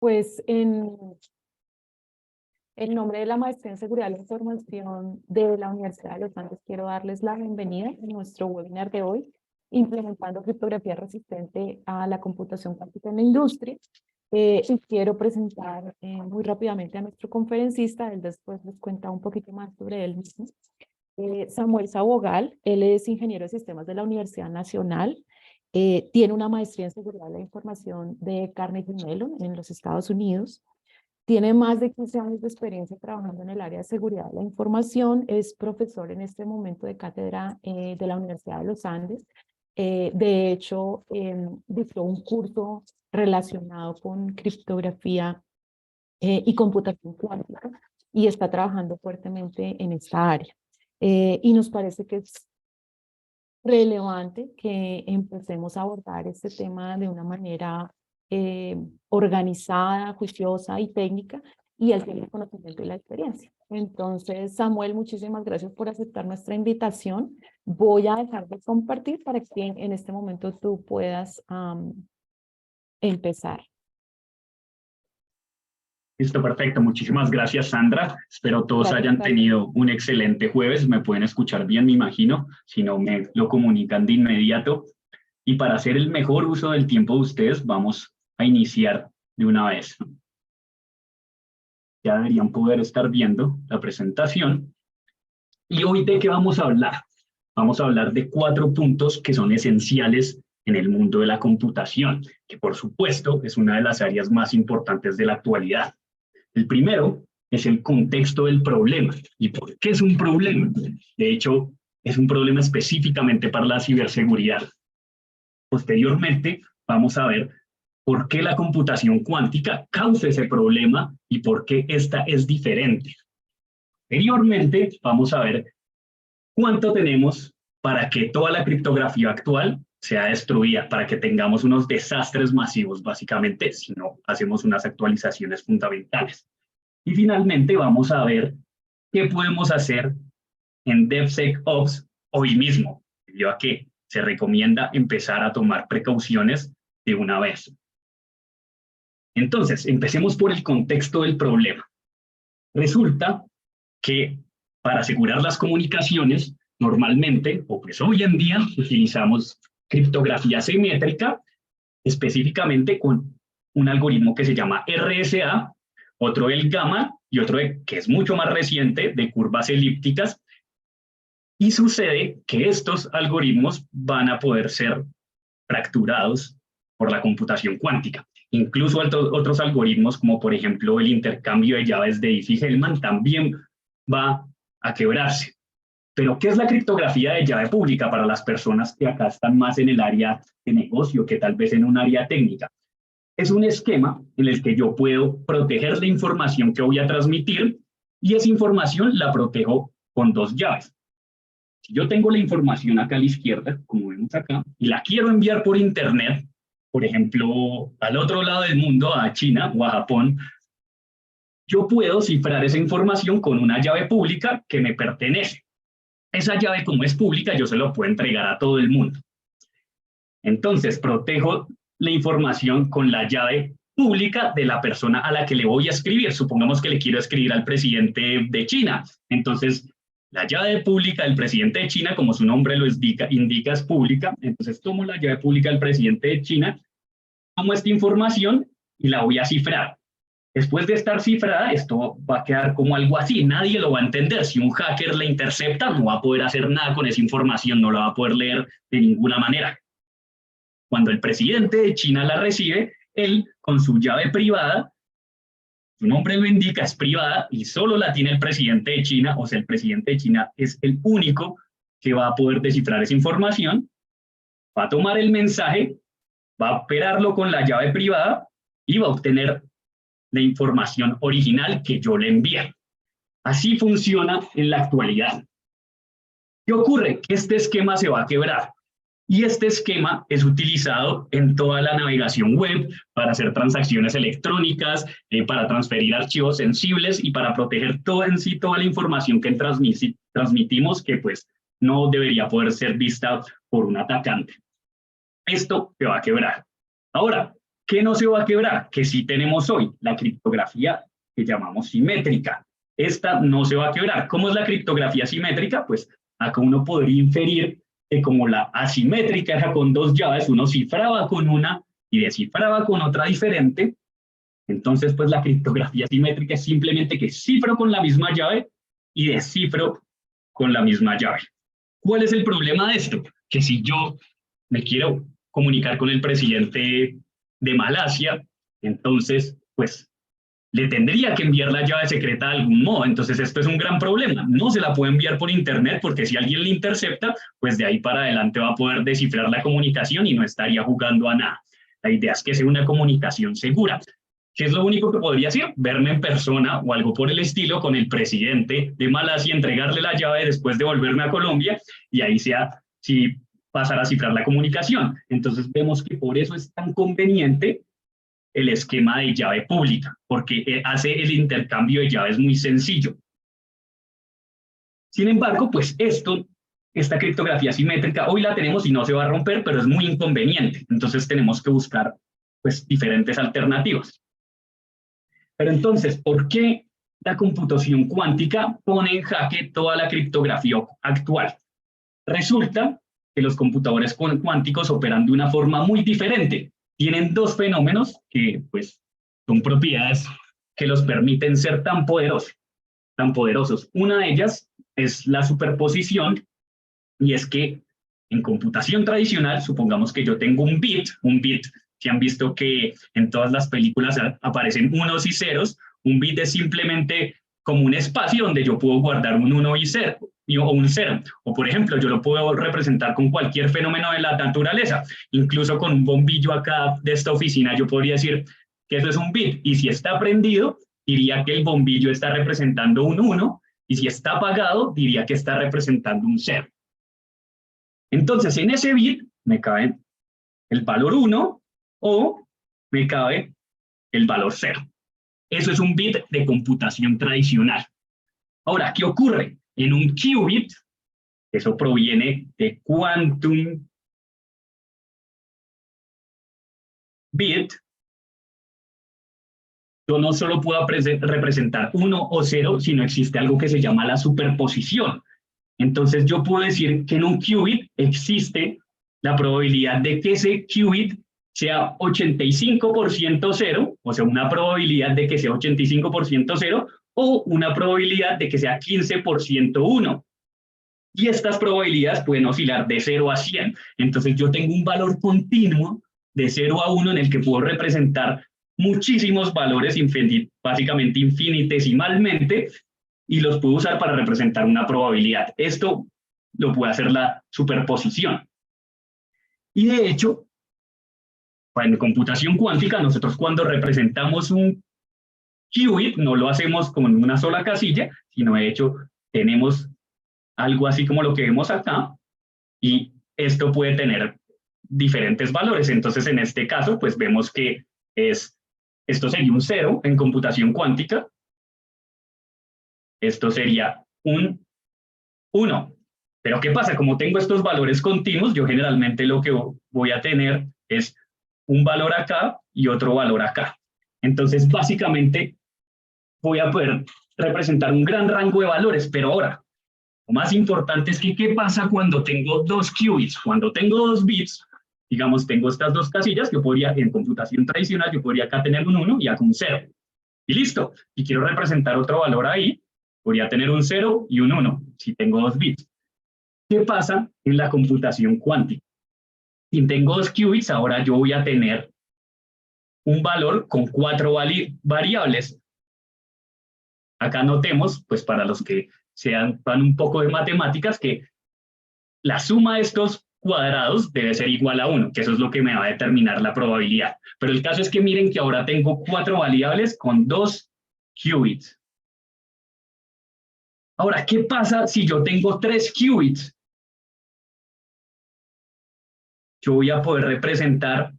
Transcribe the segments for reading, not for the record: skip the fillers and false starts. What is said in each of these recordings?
Pues en nombre de la Maestría en Seguridad de la Información de la Universidad de los Andes, quiero darles la bienvenida a nuestro webinar de hoy, implementando criptografía resistente a la computación cuántica en la industria. Y quiero presentar muy rápidamente a nuestro conferencista. Él después les cuenta un poquito más sobre él mismo. Samuel Sabogal, él es ingeniero de sistemas de la Universidad Nacional. Tiene una maestría en seguridad de la información de Carnegie Mellon en los Estados Unidos. Tiene más de 15 años de experiencia trabajando en el área de seguridad de la información. Es profesor en este momento de cátedra de la Universidad de los Andes. De hecho, dictó un curso relacionado con criptografía y computación cuántica y está trabajando fuertemente en esta área. Y nos parece que es relevante que empecemos a abordar este tema de una manera organizada, juiciosa y técnica, y él tiene el conocimiento y la experiencia. Entonces, Samuel, muchísimas gracias por aceptar nuestra invitación. Voy a dejar de compartir para que en este momento tú puedas empezar. Listo, perfecto. Muchísimas gracias, Sandra. Espero todos hayan tenido un excelente jueves. Me pueden escuchar bien, me imagino. Si no, me lo comunican de inmediato. Y para hacer el mejor uso del tiempo de ustedes, vamos a iniciar de una vez. Ya deberían poder estar viendo la presentación. ¿Y hoy de qué vamos a hablar? Vamos a hablar de 4 puntos que son esenciales en el mundo de la computación, que por supuesto es una de las áreas más importantes de la actualidad. El primero es el contexto del problema. ¿Y por qué es un problema? De hecho, es un problema específicamente para la ciberseguridad. Posteriormente, vamos a ver por qué la computación cuántica causa ese problema y por qué esta es diferente. Posteriormente, vamos a ver cuánto tenemos para que toda la criptografía actual sea destruida, para que tengamos unos desastres masivos, básicamente, si no hacemos unas actualizaciones fundamentales. Y finalmente vamos a ver qué podemos hacer en DevSecOps hoy mismo, debido a que se recomienda empezar a tomar precauciones de una vez. Entonces, empecemos por el contexto del problema. Resulta que para asegurar las comunicaciones, normalmente, o pues hoy en día, utilizamos criptografía simétrica, específicamente con un algoritmo que se llama RSA, otro el gamma y otro que es mucho más reciente, de curvas elípticas. Y sucede que estos algoritmos van a poder ser fracturados por la computación cuántica. Incluso otros algoritmos, como por ejemplo el intercambio de llaves de Diffie-Hellman, también va a quebrarse. Pero, ¿qué es la criptografía de llave pública para las personas que acá están más en el área de negocio que tal vez en un área técnica? Es un esquema en el que yo puedo proteger la información que voy a transmitir y esa información la protejo con 2 llaves. Si yo tengo la información acá a la izquierda, como vemos acá, y la quiero enviar por internet, por ejemplo, al otro lado del mundo, a China o a Japón, yo puedo cifrar esa información con una llave pública que me pertenece. Esa llave, como es pública, yo se lo puedo entregar a todo el mundo. Entonces, protejo la información con la llave pública de la persona a la que le voy a escribir. Supongamos que le quiero escribir al presidente de China. Entonces, la llave pública del presidente de China, como su nombre lo indica, es pública. Entonces, tomo la llave pública del presidente de China, tomo esta información y la voy a cifrar. Después de estar cifrada, esto va a quedar como algo así. Nadie lo va a entender. Si un hacker la intercepta, no va a poder hacer nada con esa información, no la va a poder leer de ninguna manera. Cuando el presidente de China la recibe, él, con su llave privada, su nombre lo indica, es privada y solo la tiene el presidente de China, o sea, el presidente de China es el único que va a poder descifrar esa información, va a tomar el mensaje, va a operarlo con la llave privada y va a obtener la información original que yo le envié. Así funciona en la actualidad. ¿Qué ocurre? Que este esquema se va a quebrar. Y este esquema es utilizado en toda la navegación web para hacer transacciones electrónicas, para transferir archivos sensibles y para proteger toda la información que transmitimos que pues no debería poder ser vista por un atacante. Esto se va a quebrar. Ahora, ¿Qué no se va a quebrar? Que sí tenemos hoy, la criptografía que llamamos simétrica. Esta no se va a quebrar. ¿Cómo es la criptografía simétrica? Pues acá uno podría inferir que como la asimétrica era con dos llaves, uno cifraba con una y descifraba con otra diferente. Entonces, pues la criptografía simétrica es simplemente que cifro con la misma llave y descifro con la misma llave. ¿Cuál es el problema de esto? Que si yo me quiero comunicar con el presidente de Malasia, entonces, pues, le tendría que enviar la llave secreta de algún modo. Entonces, esto es un gran problema. No se la puede enviar por internet porque si alguien le intercepta, pues de ahí para adelante va a poder descifrar la comunicación y no estaría jugando a nada. La idea es que sea una comunicación segura. ¿Qué es lo único que podría hacer? Verme en persona o algo por el estilo con el presidente de Malasia, entregarle la llave después de volverme a Colombia y ahí sea, si pasar a cifrar la comunicación. Entonces vemos que por eso es tan conveniente el esquema de llave pública, porque hace el intercambio de llaves muy sencillo. Sin embargo, pues esta criptografía simétrica, hoy la tenemos y no se va a romper, pero es muy inconveniente. Entonces tenemos que buscar pues diferentes alternativas. Pero entonces, ¿por qué la computación cuántica pone en jaque toda la criptografía actual? Resulta que los computadores cuánticos operan de una forma muy diferente. Tienen dos fenómenos que pues son propiedades que los permiten ser tan poderosos, tan poderosos. Una de ellas es la superposición, y es que en computación tradicional, supongamos que yo tengo un bit, si han visto que en todas las películas aparecen unos y ceros, un bit es simplemente como un espacio donde yo puedo guardar un 1 y 0, o un 0. O por ejemplo, yo lo puedo representar con cualquier fenómeno de la naturaleza, incluso con un bombillo acá de esta oficina, yo podría decir que eso es un bit, y si está prendido, diría que el bombillo está representando un 1, y si está apagado, diría que está representando un 0. Entonces, en ese bit me cabe el valor 1 o me cabe el valor 0. Eso es un bit de computación tradicional. Ahora, ¿qué ocurre? En un qubit, eso proviene de quantum bit, yo no solo puedo representar 1 o 0, sino existe algo que se llama la superposición. Entonces yo puedo decir que en un qubit existe la probabilidad de que ese qubit sea 85% cero, o sea, una probabilidad de que sea 85% cero, o una probabilidad de que sea 15% 1. Y estas probabilidades pueden oscilar de 0 a 100. Entonces yo tengo un valor continuo de 0 a 1 en el que puedo representar muchísimos valores básicamente infinitesimalmente, y los puedo usar para representar una probabilidad. Esto lo puede hacer la superposición. Y de hecho, en computación cuántica, nosotros cuando representamos un qubit, no lo hacemos con una sola casilla, sino de hecho tenemos algo así como lo que vemos acá, y esto puede tener diferentes valores. Entonces, en este caso, pues vemos que esto sería un 0 en computación cuántica, esto sería un 1. Pero ¿qué pasa? Como tengo estos valores continuos, yo generalmente lo que voy a tener es un valor acá y otro valor acá. Entonces, básicamente, voy a poder representar un gran rango de valores, pero ahora, lo más importante es que ¿qué pasa cuando tengo dos qubits? Cuando tengo dos bits, digamos, tengo estas dos casillas, yo podría, en computación tradicional, yo podría acá tener un 1 y acá un 0. Y listo. Y quiero representar otro valor ahí, podría tener un 0 y un 1, si tengo dos bits. ¿Qué pasa en la computación cuántica? Si tengo dos qubits, ahora yo voy a tener un valor con 4 variables. Acá notemos, pues para los que sean un poco de matemáticas, que la suma de estos cuadrados debe ser igual a 1, que eso es lo que me va a determinar la probabilidad. Pero el caso es que miren que ahora tengo 4 variables con 2 qubits. Ahora, ¿qué pasa si yo tengo 3 qubits? Yo voy a poder representar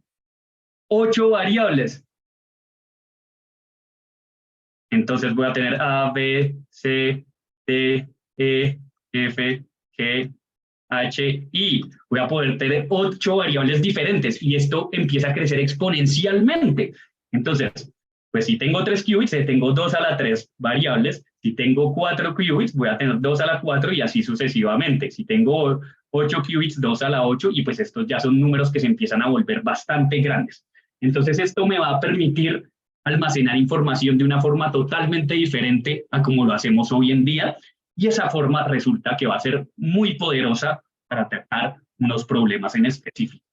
8 variables. Entonces voy a tener A, B, C, D, E, F, G, H, I. Voy a poder tener 8 variables diferentes y esto empieza a crecer exponencialmente. Entonces, pues si tengo 3 qubits, tengo 2 a la 3 variables. Si tengo 4 qubits, voy a tener 2 a la 4 y así sucesivamente. Si tengo 8 qubits, 2 a la 8, y pues estos ya son números que se empiezan a volver bastante grandes. Entonces esto me va a permitir almacenar información de una forma totalmente diferente a como lo hacemos hoy en día, y esa forma resulta que va a ser muy poderosa para tratar unos problemas en específico.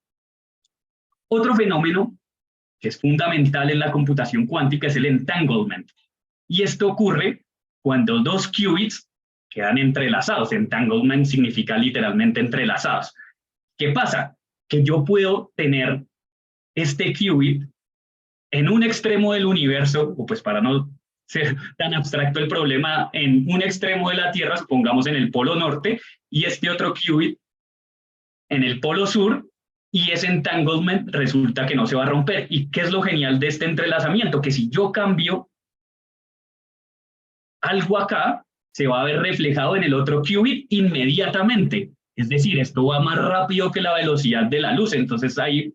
Otro fenómeno que es fundamental en la computación cuántica es el entanglement. Y esto ocurre cuando 2 qubits quedan entrelazados. Entanglement significa literalmente entrelazados. ¿Qué pasa? Que yo puedo tener este qubit en un extremo del universo, o pues para no ser tan abstracto el problema, en un extremo de la Tierra, supongamos en el polo norte, y este otro qubit en el polo sur, y ese entanglement resulta que no se va a romper. ¿Y qué es lo genial de este entrelazamiento? Que si yo cambio algo acá, se va a ver reflejado en el otro qubit inmediatamente. Es decir, esto va más rápido que la velocidad de la luz. Entonces hay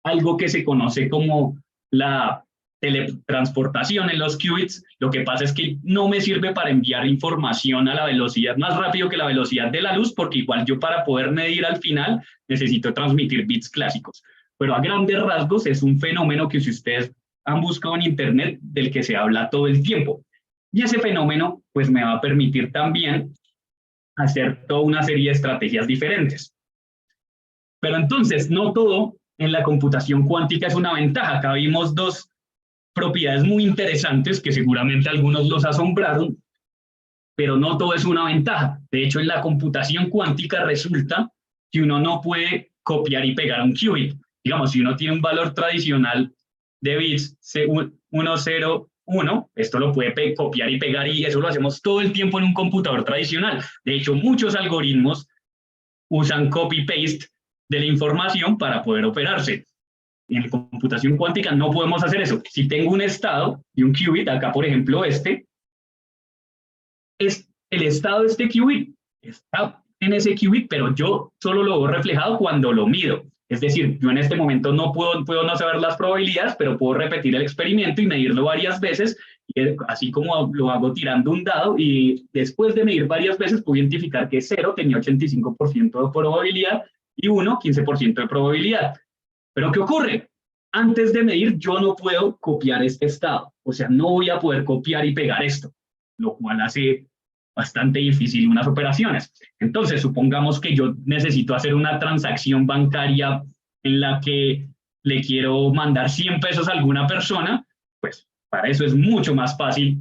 algo que se conoce como la teletransportación en los qubits. Lo que pasa es que no me sirve para enviar información a la velocidad más rápido que la velocidad de la luz, porque igual yo para poder medir al final necesito transmitir bits clásicos. Pero a grandes rasgos es un fenómeno que si ustedes han buscado en internet del que se habla todo el tiempo. Y ese fenómeno pues me va a permitir también hacer toda una serie de estrategias diferentes. Pero entonces no todo en la computación cuántica es una ventaja. Acá vimos dos propiedades muy interesantes que seguramente algunos los asombraron, pero no todo es una ventaja. De hecho, en la computación cuántica resulta que uno no puede copiar y pegar un qubit. Digamos, si uno tiene un valor tradicional de bits 1, 0, 1, esto lo puede copiar y pegar, y eso lo hacemos todo el tiempo en un computador tradicional. De hecho, muchos algoritmos usan copy-paste de la información para poder operarse. En la computación cuántica no podemos hacer eso. Si tengo un estado y un qubit, acá por ejemplo este, es el estado de este qubit, está en ese qubit, pero yo solo lo veo reflejado cuando lo mido. Es decir, yo en este momento no puedo no saber las probabilidades, pero puedo repetir el experimento y medirlo varias veces, y así como lo hago tirando un dado, y después de medir varias veces puedo identificar que 0 tenía 85% de probabilidad y 1, 15% de probabilidad. ¿Pero qué ocurre? Antes de medir yo no puedo copiar este estado, o sea, no voy a poder copiar y pegar esto, lo cual hace bastante difícil unas operaciones. Entonces, supongamos que yo necesito hacer una transacción bancaria en la que le quiero mandar 100 pesos a alguna persona, pues para eso es mucho más fácil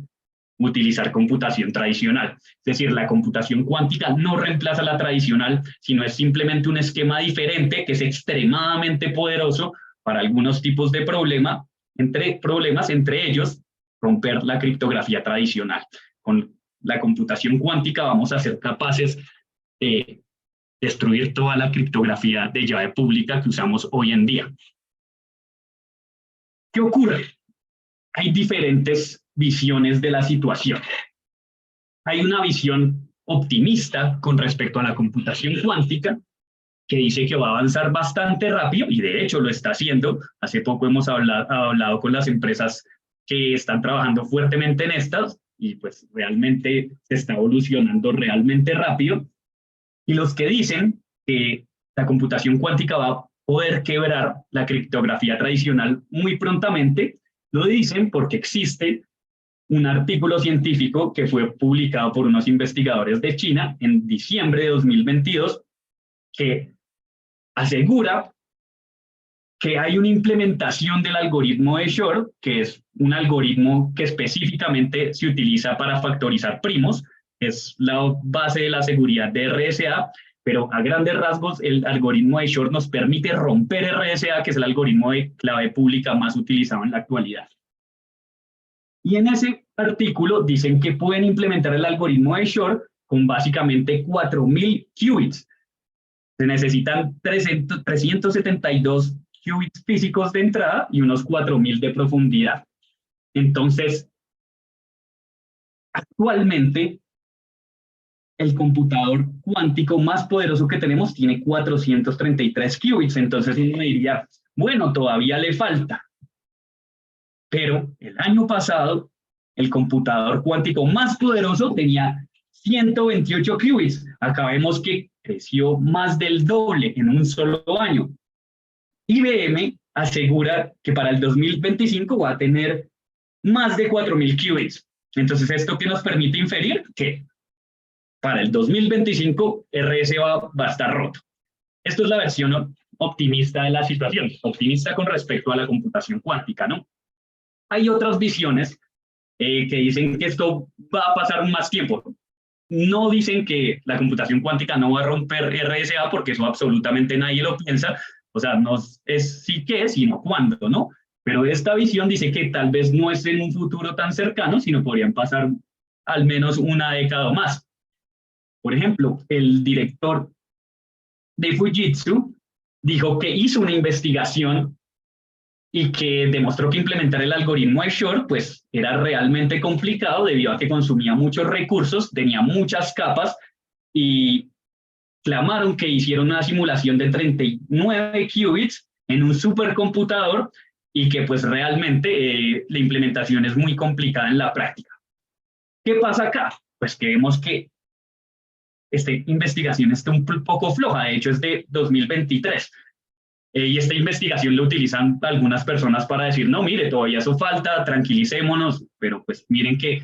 utilizar computación tradicional. Es decir, la computación cuántica no reemplaza la tradicional, sino es simplemente un esquema diferente que es extremadamente poderoso para algunos tipos de problemas, entre ellos romper la criptografía tradicional. Con la computación cuántica vamos a ser capaces de destruir toda la criptografía de llave pública que usamos hoy en día. ¿Qué ocurre? Hay diferentes visiones de la situación. Hay una visión optimista con respecto a la computación cuántica, que dice que va a avanzar bastante rápido, y de hecho lo está haciendo. Hace poco hemos hablado con las empresas que están trabajando fuertemente en estas, y pues realmente se está evolucionando realmente rápido. Y los que dicen que la computación cuántica va a poder quebrar la criptografía tradicional muy prontamente, lo dicen porque existe un artículo científico que fue publicado por unos investigadores de China en diciembre de 2022 que asegura que hay una implementación del algoritmo de Shor, que es un algoritmo que específicamente se utiliza para factorizar primos, es la base de la seguridad de RSA, pero a grandes rasgos el algoritmo de Shor nos permite romper RSA, que es el algoritmo de clave pública más utilizado en la actualidad. Y en ese artículo dicen que pueden implementar el algoritmo de Shor con básicamente 4.000 qubits. Se necesitan 372 qubits físicos de entrada y unos 4.000 de profundidad. Entonces, actualmente, el computador cuántico más poderoso que tenemos tiene 433 qubits, entonces uno diría, bueno, todavía le falta. Pero el año pasado, el computador cuántico más poderoso tenía 128 qubits. Acá vemos que creció más del doble en un solo año. IBM asegura que para el 2025 va a tener más de 4.000 qubits. Entonces, ¿esto qué nos permite inferir? Que para el 2025 RS va a estar roto. Esto es la versión optimista de la situación, optimista con respecto a la computación cuántica, ¿no? Hay otras visiones que dicen que esto va a pasar más tiempo. No dicen que la computación cuántica no va a romper RSA porque eso absolutamente nadie lo piensa, o sea, no es sí qué, sino cuándo, ¿no? Pero esta visión dice que tal vez no es en un futuro tan cercano, sino podrían pasar al menos una década o más. Por ejemplo, el director de Fujitsu dijo que hizo una investigación y que demostró que implementar el algoritmo de Shor pues era realmente complicado debido a que consumía muchos recursos, tenía muchas capas y clamaron que hicieron una simulación de 39 qubits en un supercomputador y que pues realmente la implementación es muy complicada en la práctica. ¿Qué pasa acá? Pues que vemos que esta investigación está un poco floja, de hecho es de 2023. Y esta investigación la utilizan algunas personas para decir, no, mire, todavía eso falta, tranquilicémonos, pero pues miren que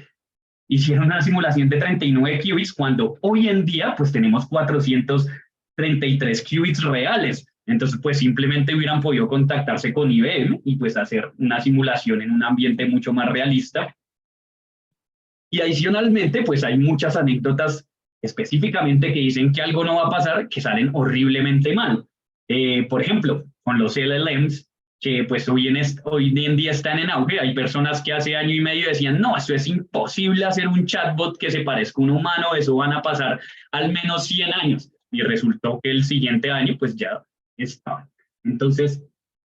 hicieron una simulación de 39 qubits cuando hoy en día pues tenemos 433 qubits reales. Entonces pues simplemente hubieran podido contactarse con IBM y pues hacer una simulación en un ambiente mucho más realista. Y adicionalmente pues hay muchas anécdotas específicamente que dicen que algo no va a pasar, que salen horriblemente mal. Por ejemplo, con los LLMs, que pues hoy en día están en auge, hay personas que hace año y medio decían, no, eso es imposible hacer un chatbot que se parezca a un humano, eso van a pasar al menos 100 años. Y resultó que el siguiente año pues ya estaba. Entonces,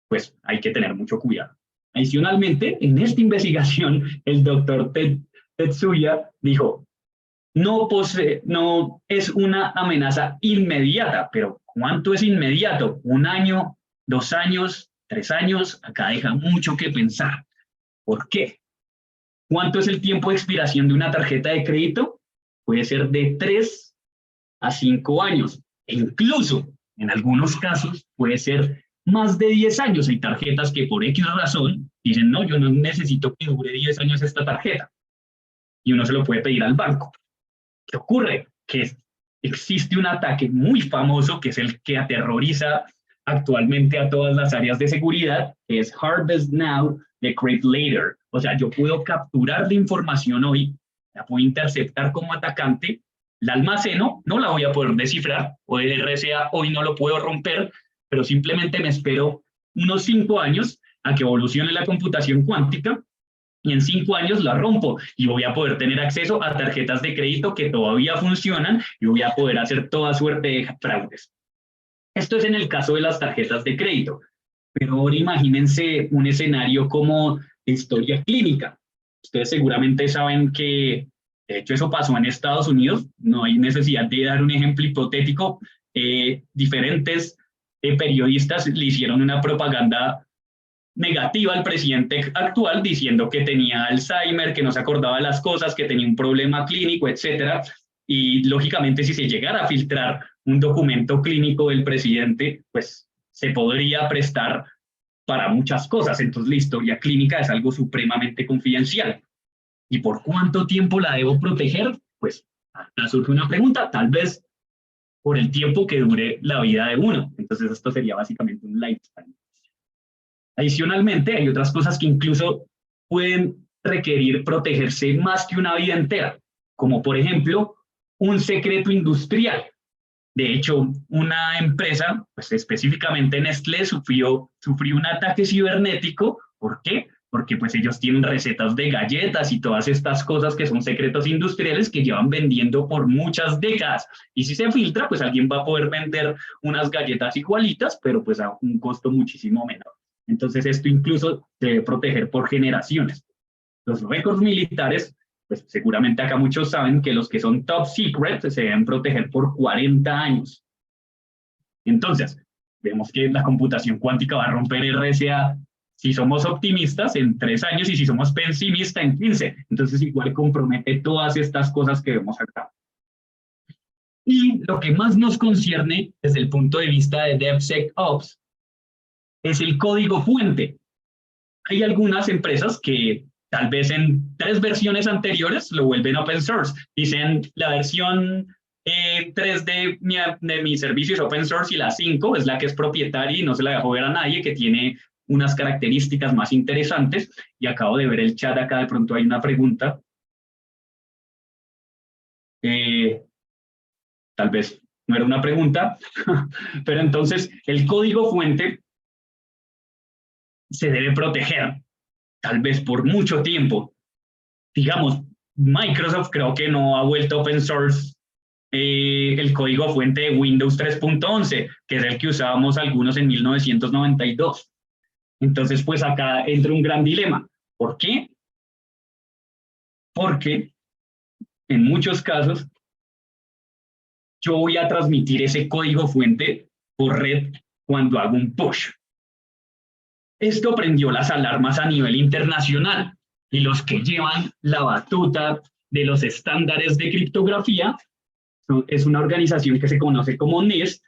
pues hay que tener mucho cuidado. Adicionalmente, en esta investigación, el doctor Tetsuya dijo, no es una amenaza inmediata, pero ¿cuánto es inmediato? ¿Un año, 2 años, 3 años? Acá deja mucho que pensar. ¿Por qué? ¿Cuánto es el tiempo de expiración de una tarjeta de crédito? Puede ser de 3 a 5 años. E incluso, en algunos casos, puede ser más de 10 años. Hay tarjetas que por X razón dicen, no, yo no necesito que dure 10 años esta tarjeta. Y uno se lo puede pedir al banco. ¿Qué ocurre? Que existe un ataque muy famoso, que es el que aterroriza actualmente a todas las áreas de seguridad, que es Harvest Now, Decrypt Later. O sea, yo puedo capturar la información hoy, la puedo interceptar como atacante, la almaceno, no la voy a poder descifrar, o el RSA hoy no lo puedo romper, pero simplemente me espero unos 5 años a que evolucione la computación cuántica y en 5 años la rompo y voy a poder tener acceso a tarjetas de crédito que todavía funcionan y voy a poder hacer toda suerte de fraudes. Esto es en el caso de las tarjetas de crédito, pero ahora imagínense un escenario como historia clínica. Ustedes seguramente saben que, de hecho, eso pasó en Estados Unidos, no hay necesidad de dar un ejemplo hipotético. Diferentes periodistas le hicieron una propaganda negativa al presidente actual diciendo que tenía Alzheimer, que no se acordaba de las cosas, que tenía un problema clínico, etcétera. Y lógicamente si se llegara a filtrar un documento clínico del presidente, pues se podría prestar para muchas cosas. Entonces la historia clínica es algo supremamente confidencial. ¿Y por cuánto tiempo la debo proteger? Pues acá surge una pregunta, tal vez por el tiempo que dure la vida de uno. Entonces esto sería básicamente un lifetime. Adicionalmente, hay otras cosas que incluso pueden requerir protegerse más que una vida entera, como por ejemplo un secreto industrial. De hecho, una empresa, pues específicamente Nestlé, sufrió un ataque cibernético. ¿Por qué? Porque pues ellos tienen recetas de galletas y todas estas cosas que son secretos industriales que llevan vendiendo por muchas décadas. Y si se filtra, pues alguien va a poder vender unas galletas igualitas, pero pues a un costo muchísimo menor. Entonces esto incluso se debe proteger por generaciones. Los récords militares pues seguramente acá muchos saben que los que son top secret se deben proteger por 40 años. Entonces, vemos que la computación cuántica va a romper RSA si somos optimistas en 3 años y si somos pesimistas en 15. Entonces, igual compromete todas estas cosas que vemos acá. Y lo que más nos concierne desde el punto de vista de DevSecOps es el código fuente. Hay algunas empresas que tal vez en 3 versiones anteriores lo vuelven open source. Dicen la versión 3 de mi servicio es open source y la 5 es la que es propietaria y no se la dejo ver a nadie, que tiene unas características más interesantes. Y acabo de ver el chat acá, de pronto hay una pregunta. Tal vez no era una pregunta, pero entonces el código fuente se debe proteger, tal vez por mucho tiempo. Digamos, Microsoft creo que no ha vuelto open source el código fuente de Windows 3.11, que es el que usábamos algunos en 1992. Entonces, pues acá entra un gran dilema. ¿Por qué? Porque en muchos casos yo voy a transmitir ese código fuente por red cuando hago un push. Esto prendió las alarmas a nivel internacional y los que llevan la batuta de los estándares de criptografía es una organización que se conoce como NIST,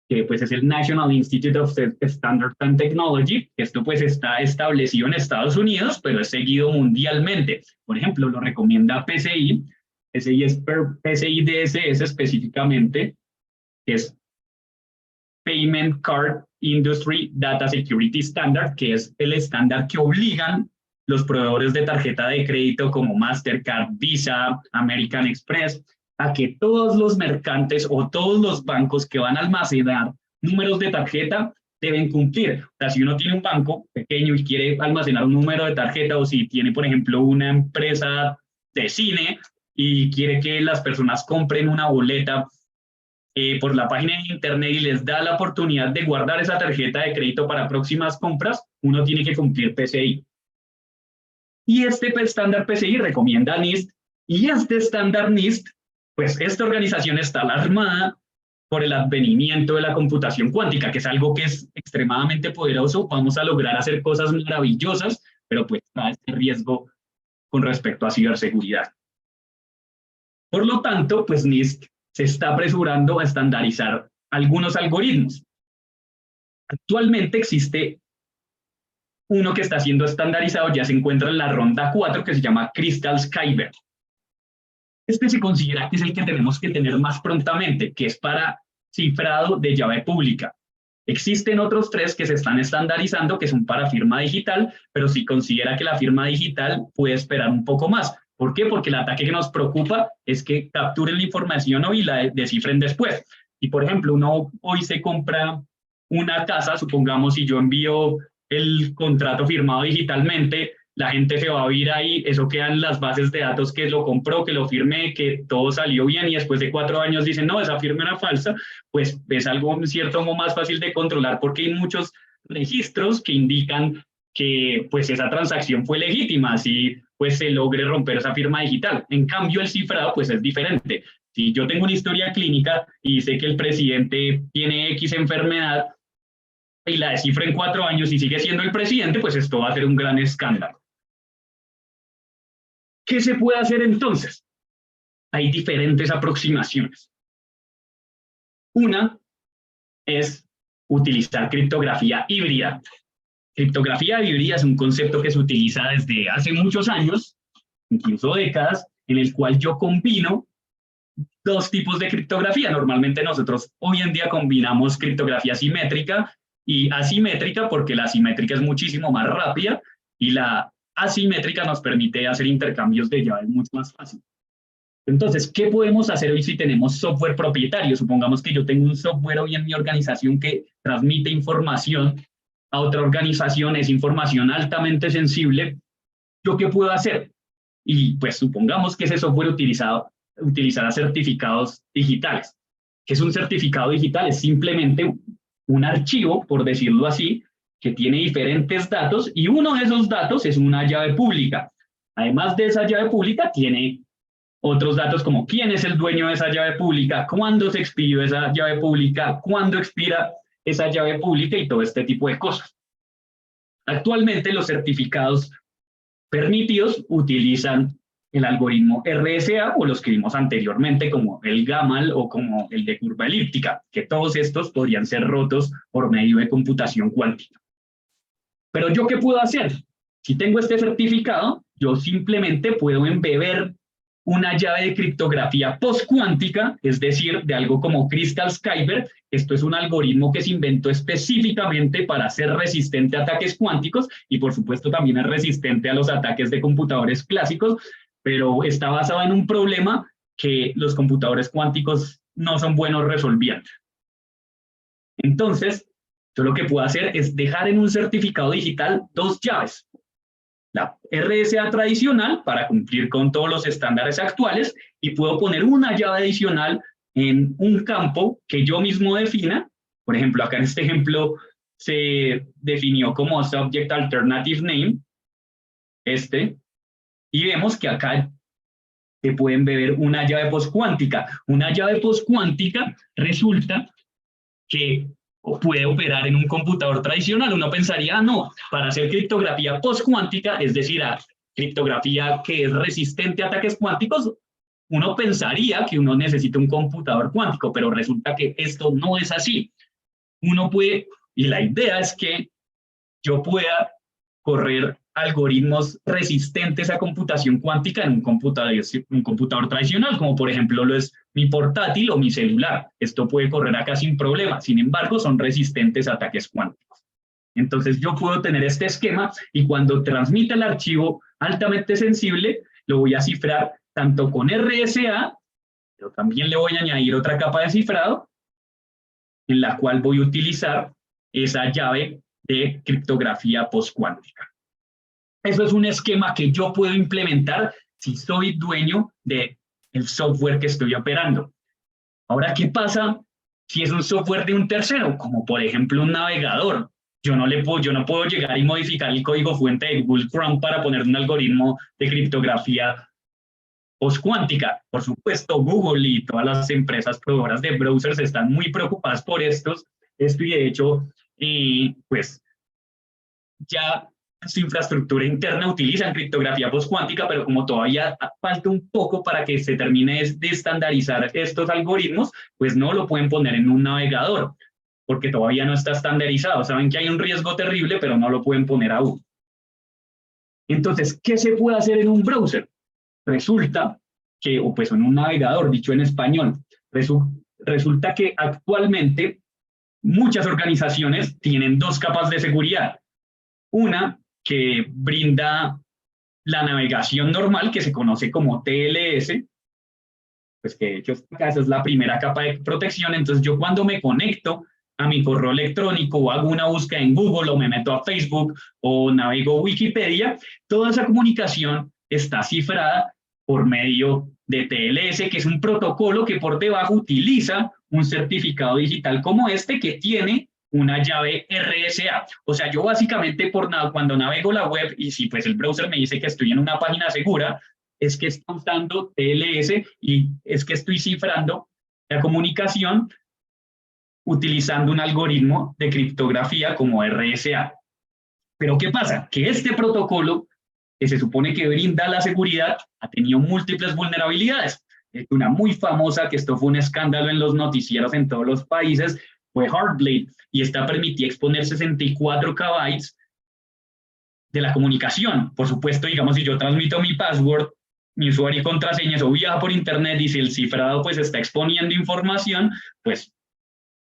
que pues es el National Institute of Standards and Technology. Esto pues está establecido en Estados Unidos, pero es seguido mundialmente. Por ejemplo, lo recomienda PCI. PCI es PCI DSS específicamente, que es Payment Card Industry Data Security Standard, que es el estándar que obligan los proveedores de tarjeta de crédito como Mastercard, Visa, American Express, a que todos los mercantes o todos los bancos que van a almacenar números de tarjeta deben cumplir. O sea, si uno tiene un banco pequeño y quiere almacenar un número de tarjeta, o si tiene, por ejemplo, una empresa de cine y quiere que las personas compren una boleta por la página de internet y les da la oportunidad de guardar esa tarjeta de crédito para próximas compras, uno tiene que cumplir PCI. Y este estándar PCI recomienda NIST, y este estándar NIST, pues esta organización está alarmada por el advenimiento de la computación cuántica, que es algo que es extremadamente poderoso. Vamos a lograr hacer cosas maravillosas, pero pues está este riesgo con respecto a ciberseguridad. Por lo tanto, pues NIST se está apresurando a estandarizar algunos algoritmos. Actualmente existe uno que está siendo estandarizado, ya se encuentra en la ronda 4, que se llama Crystal Kyber. Este se considera que es el que tenemos que tener más prontamente, que es para cifrado de llave pública. Existen otros 3 que se están estandarizando, que son para firma digital, pero si considera que la firma digital puede esperar un poco más. ¿Por qué? Porque el ataque que nos preocupa es que capturen la información hoy y la descifren después. Y por ejemplo, uno hoy se compra una casa, supongamos, si yo envío el contrato firmado digitalmente, la gente se va a ir ahí, eso queda en las bases de datos que lo compró, que lo firmé, que todo salió bien, y después de 4 años dicen, no, esa firma era falsa, pues es algo cierto más fácil de controlar porque hay muchos registros que indican que pues esa transacción fue legítima, así pues se logre romper esa firma digital. En cambio, el cifrado pues es diferente. Si yo tengo una historia clínica y sé que el presidente tiene X enfermedad y la descifro en 4 años y sigue siendo el presidente, pues esto va a ser un gran escándalo. ¿Qué se puede hacer entonces? Hay diferentes aproximaciones. Una es utilizar criptografía híbrida. Criptografía híbrida es un concepto que se utiliza desde hace muchos años, incluso décadas, en el cual yo combino 2 tipos de criptografía. Normalmente nosotros hoy en día combinamos criptografía simétrica y asimétrica, porque la simétrica es muchísimo más rápida y la asimétrica nos permite hacer intercambios de llaves mucho más fácil. Entonces, ¿qué podemos hacer hoy si tenemos software propietario? Supongamos que yo tengo un software hoy en mi organización que transmite información a otra organización, es información altamente sensible. ¿Yo qué puedo hacer? Y pues supongamos que ese software utilizará certificados digitales. ¿Qué es un certificado digital? Es simplemente un archivo, por decirlo así, que tiene diferentes datos y uno de esos datos es una llave pública. Además de esa llave pública, tiene otros datos como quién es el dueño de esa llave pública, cuándo se expidió esa llave pública, cuándo expira esa llave pública y todo este tipo de cosas. Actualmente los certificados permitidos utilizan el algoritmo RSA o los que vimos anteriormente como el GAMAL o como el de curva elíptica, que todos estos podrían ser rotos por medio de computación cuántica. Pero ¿yo qué puedo hacer? Si tengo este certificado, yo simplemente puedo embeber una llave de criptografía postcuántica, es decir, de algo como Crystal Kyber. Esto es un algoritmo que se inventó específicamente para ser resistente a ataques cuánticos y por supuesto también es resistente a los ataques de computadores clásicos, pero está basado en un problema que los computadores cuánticos no son buenos resolviendo. Entonces, yo lo que puedo hacer es dejar en un certificado digital dos llaves. La RSA tradicional para cumplir con todos los estándares actuales y puedo poner una llave adicional en un campo que yo mismo defina. Por ejemplo, acá en este ejemplo se definió como Subject Alternative Name, y vemos que acá se puede embeber una llave postcuántica. Una llave postcuántica resulta que puede operar en un computador tradicional. Uno pensaría, no, para hacer criptografía postcuántica, es decir, a criptografía que es resistente a ataques cuánticos, uno pensaría que uno necesita un computador cuántico, pero resulta que esto no es así. Uno puede, y la idea es que yo pueda correr algoritmos resistentes a computación cuántica en un computador tradicional, como por ejemplo lo es mi portátil o mi celular. Esto puede correr acá sin problema, sin embargo son resistentes a ataques cuánticos. Entonces yo puedo tener este esquema y cuando transmita el archivo altamente sensible, lo voy a cifrar tanto con RSA, pero también le voy a añadir otra capa de cifrado, en la cual voy a utilizar esa llave de criptografía postcuántica. Eso es un esquema que yo puedo implementar si soy dueño del software que estoy operando. Ahora, ¿qué pasa si es un software de un tercero? Como por ejemplo un navegador. Yo no puedo llegar y modificar el código fuente de Google Chrome para poner un algoritmo de criptografía postcuántica. Por supuesto, Google y todas las empresas proveedoras de browsers están muy preocupadas por esto y de hecho, pues ya su infraestructura interna utiliza criptografía postcuántica, pero como todavía falta un poco para que se termine de estandarizar estos algoritmos, pues no lo pueden poner en un navegador, porque todavía no está estandarizado. Saben que hay un riesgo terrible, pero no lo pueden poner aún. Entonces, ¿qué se puede hacer en un browser? Resulta que, o pues en un navegador, dicho en español, resulta que actualmente muchas organizaciones tienen dos capas de seguridad. Una que brinda la navegación normal, que se conoce como TLS, pues que de hecho esa es la primera capa de protección. Entonces yo cuando me conecto a mi correo electrónico o hago una búsqueda en Google o me meto a Facebook o navego Wikipedia, toda esa comunicación está cifrada por medio de TLS, que es un protocolo que por debajo utiliza un certificado digital como este que tiene una llave RSA. O sea, yo básicamente cuando navego la web y si pues el browser me dice que estoy en una página segura, es que está usando TLS y es que estoy cifrando la comunicación utilizando un algoritmo de criptografía como RSA. Pero ¿qué pasa? Que este protocolo, que se supone que brinda la seguridad, ha tenido múltiples vulnerabilidades. Una muy famosa, que esto fue un escándalo en los noticieros en todos los países, fue Heartbleed, y esta permitía exponer 64 KB de la comunicación. Por supuesto, digamos, si yo transmito mi password, mi usuario y contraseña, o viaja por internet y si el cifrado pues está exponiendo información, pues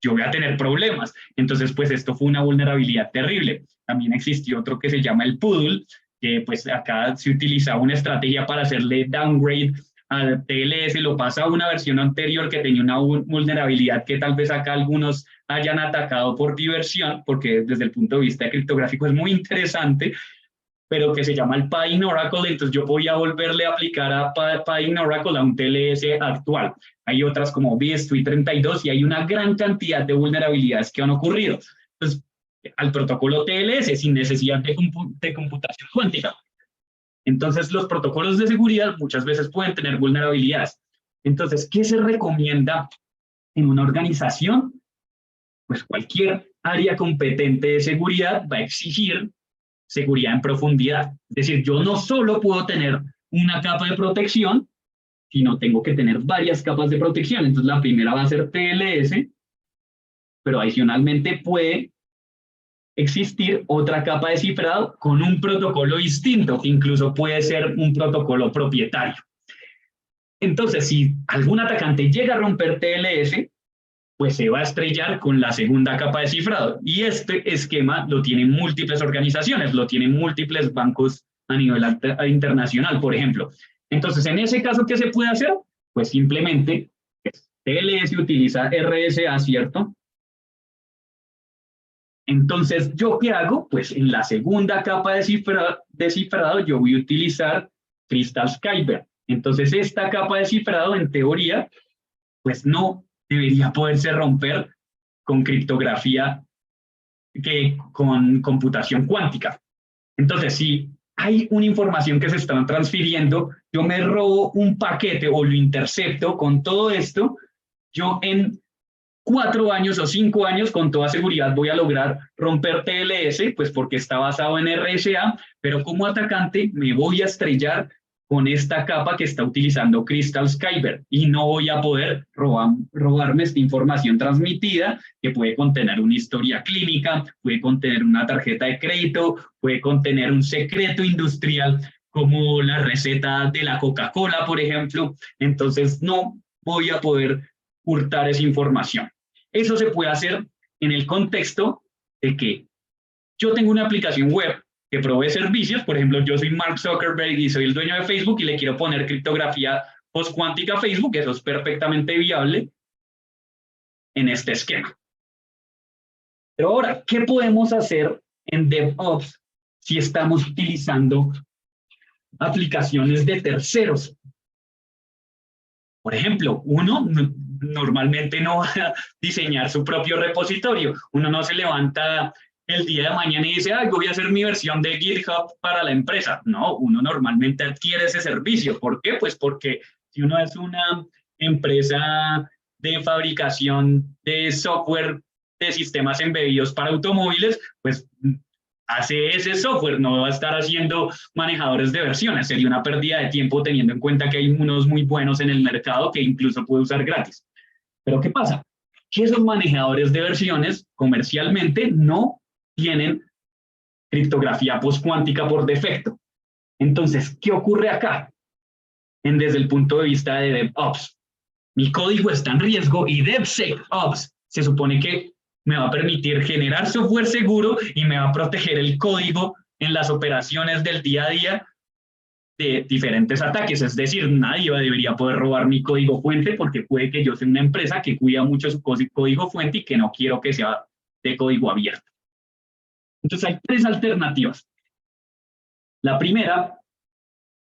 yo voy a tener problemas. Entonces, pues esto fue una vulnerabilidad terrible. También existió otro que se llama el Poodle, que pues acá se utilizaba una estrategia para hacerle downgrade al TLS, lo pasa a una versión anterior que tenía una vulnerabilidad que tal vez acá algunos hayan atacado por diversión, porque desde el punto de vista criptográfico es muy interesante, pero que se llama el Pine Oracle. Entonces yo voy a volverle a aplicar a Pine Oracle a un TLS actual. Hay otras como BSTui32 y hay una gran cantidad de vulnerabilidades que han ocurrido. Entonces, al protocolo TLS sin necesidad de computación cuántica. Entonces, los protocolos de seguridad muchas veces pueden tener vulnerabilidades. Entonces, ¿qué se recomienda en una organización? Pues cualquier área competente de seguridad va a exigir seguridad en profundidad. Es decir, yo no solo puedo tener una capa de protección, sino tengo que tener varias capas de protección. Entonces, la primera va a ser TLS, pero adicionalmente puede existir otra capa de cifrado con un protocolo distinto, incluso puede ser un protocolo propietario. Entonces, si algún atacante llega a romper TLS, pues se va a estrellar con la segunda capa de cifrado. Y este esquema lo tienen múltiples organizaciones, lo tienen múltiples bancos a nivel internacional, por ejemplo. Entonces, en ese caso, ¿qué se puede hacer? Pues simplemente, pues, TLS utiliza RSA, ¿cierto? Entonces, ¿yo qué hago? Pues en la segunda capa de cifrado yo voy a utilizar Crystal Skyber. Entonces, esta capa de cifrado, en teoría, pues no debería poderse romper con criptografía, con computación cuántica. Entonces, si hay una información que se está transfiriendo, yo me robo un paquete o lo intercepto con todo esto, yo en 4 años o 5 años con toda seguridad voy a lograr romper TLS, pues porque está basado en RSA, pero como atacante me voy a estrellar con esta capa que está utilizando Crystal Skyber y no voy a poder robarme esta información transmitida que puede contener una historia clínica, puede contener una tarjeta de crédito, puede contener un secreto industrial como la receta de la Coca-Cola, por ejemplo. Entonces no voy a poder hurtar esa información. Eso se puede hacer en el contexto de que yo tengo una aplicación web que provee servicios, por ejemplo, yo soy Mark Zuckerberg y soy el dueño de Facebook y le quiero poner criptografía postcuántica a Facebook, eso es perfectamente viable en este esquema. Pero ahora, ¿qué podemos hacer en DevOps si estamos utilizando aplicaciones de terceros? Por ejemplo, uno normalmente no va a diseñar su propio repositorio. Uno no se levanta el día de mañana y dice, ay, voy a hacer mi versión de GitHub para la empresa. No, uno normalmente adquiere ese servicio. ¿Por qué? Pues porque si uno es una empresa de fabricación de software de sistemas embebidos para automóviles, pues hace ese software, no va a estar haciendo manejadores de versiones. Sería una pérdida de tiempo teniendo en cuenta que hay unos muy buenos en el mercado que incluso puede usar gratis. Pero ¿qué pasa? Que esos manejadores de versiones comercialmente no tienen criptografía postcuántica por defecto. Entonces, ¿qué ocurre acá? Desde el punto de vista de DevOps. Mi código está en riesgo y DevSecOps se supone que me va a permitir generar software seguro y me va a proteger el código en las operaciones del día a día de diferentes ataques. Es decir, nadie debería poder robar mi código fuente porque puede que yo sea una empresa que cuida mucho su código fuente y que no quiero que sea de código abierto. Entonces hay 3 alternativas. La primera,